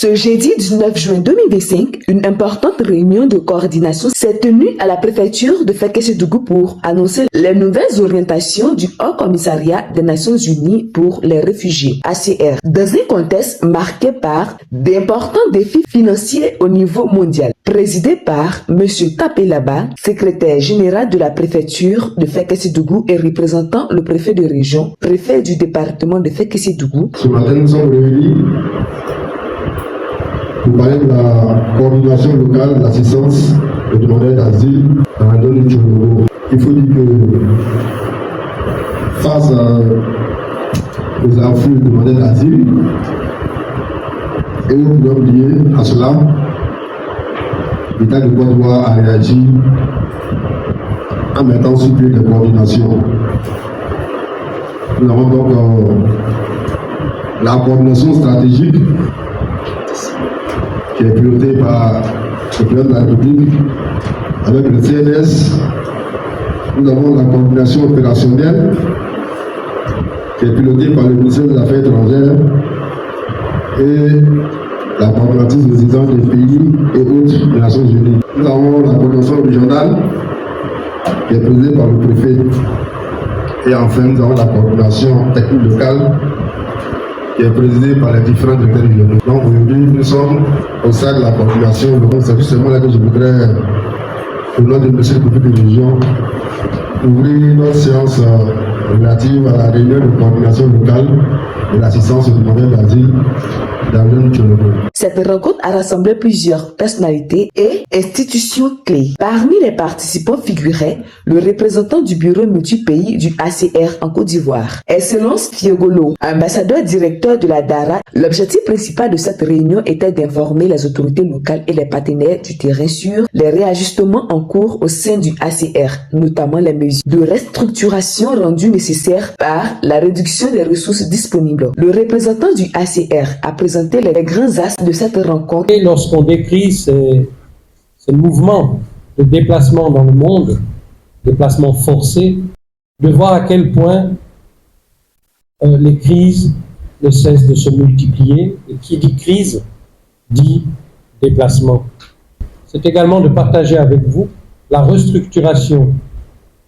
Ce jeudi 19 juin 2025, une importante réunion de coordination s'est tenue à la préfecture de Fekese-Dougou pour annoncer les nouvelles orientations du Haut Commissariat des Nations Unies pour les réfugiés, HCR, dans un contexte marqué par d'importants défis financiers au niveau mondial. Présidé par M. Tapelaba, secrétaire général de la préfecture de Fekese-Dougou et représentant le préfet de région, préfet du département de Fekese-Dougou. Ce matin, nous sommes réunis pour parler de la coordination locale de l'assistance aux demandeurs d'asile dans la zone du Tchologo. Il faut dire que face aux afflux de demandeurs d'asile et aux problèmes liés à cela, l'État de Côte d'Ivoire a réagi en mettant sur pied des coordinations. Nous avons donc la coordination stratégique qui est pilotée par le président de la République avec le CNS. Nous avons la coordination opérationnelle qui est pilotée par le ministère des Affaires étrangères et la problématique des résidents des pays et autres des Nations Unies. Nous avons la coordination régionale qui est présidée par le préfet. Et enfin, nous avons la coordination technique locale qui est présidée par les différents directeurs régionaux. Donc aujourd'hui, nous sommes au sein de la coordination. Donc c'est justement là que je voudrais, au nom de monsieur le préfet de région, ouvrir notre séance relative à la réunion de coordination locale de l'assistance aux demandeurs d'asile dans le Tchologo. Cette rencontre a rassemblé plusieurs personnalités et institutions clés. Parmi les participants figurait le représentant du bureau multi-pays du HCR en Côte d'Ivoire. Excellence Fiogolo, ambassadeur directeur de la DARA, l'objectif principal de cette réunion était d'informer les autorités locales et les partenaires du terrain sur les réajustements en cours au sein du HCR, notamment les mesures de restructuration rendues nécessaires par la réduction des ressources disponibles. Le représentant du HCR a présenté les grands axes de cette rencontre. Et lorsqu'on décrit ces mouvements de déplacement dans le monde, déplacements forcés, de voir à quel point les crises ne cessent de se multiplier. Et qui dit crise, dit déplacement. C'est également de partager avec vous la restructuration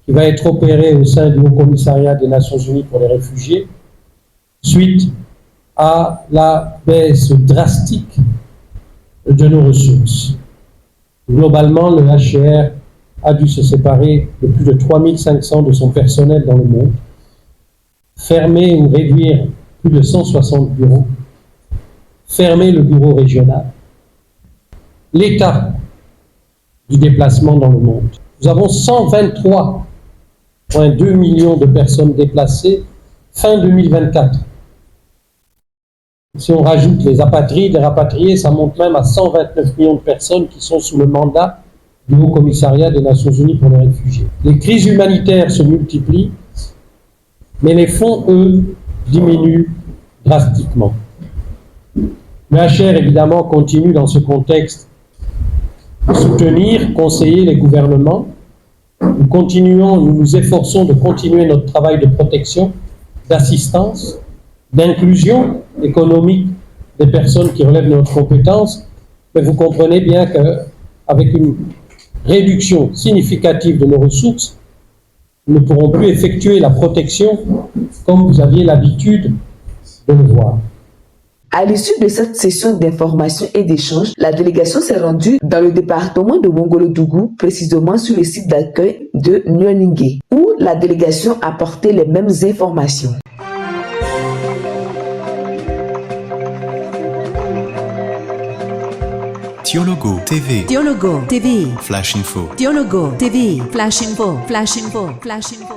qui va être opérée au sein du Haut Commissariat des Nations Unies pour les réfugiés, suite à la baisse drastique de nos ressources. Globalement, le HCR a dû se séparer de plus de 3500 de son personnel dans le monde, fermer ou réduire plus de 160 bureaux, fermer le bureau régional. L'état du déplacement dans le monde. Nous avons 123,2 millions de personnes déplacées fin 2024. Si on rajoute les apatrides, les rapatriés, ça monte même à 129 millions de personnes qui sont sous le mandat du Haut Commissariat des Nations Unies pour les réfugiés. Les crises humanitaires se multiplient, mais les fonds, eux, diminuent drastiquement. Le HCR, évidemment, continue dans ce contexte de soutenir, conseiller les gouvernements. Nous nous efforçons de continuer notre travail de protection, d'assistance, d'inclusion économique des personnes qui relèvent de notre compétence, mais vous comprenez bien qu'avec une réduction significative de nos ressources, nous ne pourrons plus effectuer la protection comme vous aviez l'habitude de le voir. À l'issue de cette session d'information et d'échange, la délégation s'est rendue dans le département de Wongolo-Dougou, précisément sur le site d'accueil de Nyoningé, où la délégation a apporté les mêmes informations. Tchologo TV. Tchologo TV. Flash Info. Tchologo TV. Flash Info. Flash Info. Flash Info.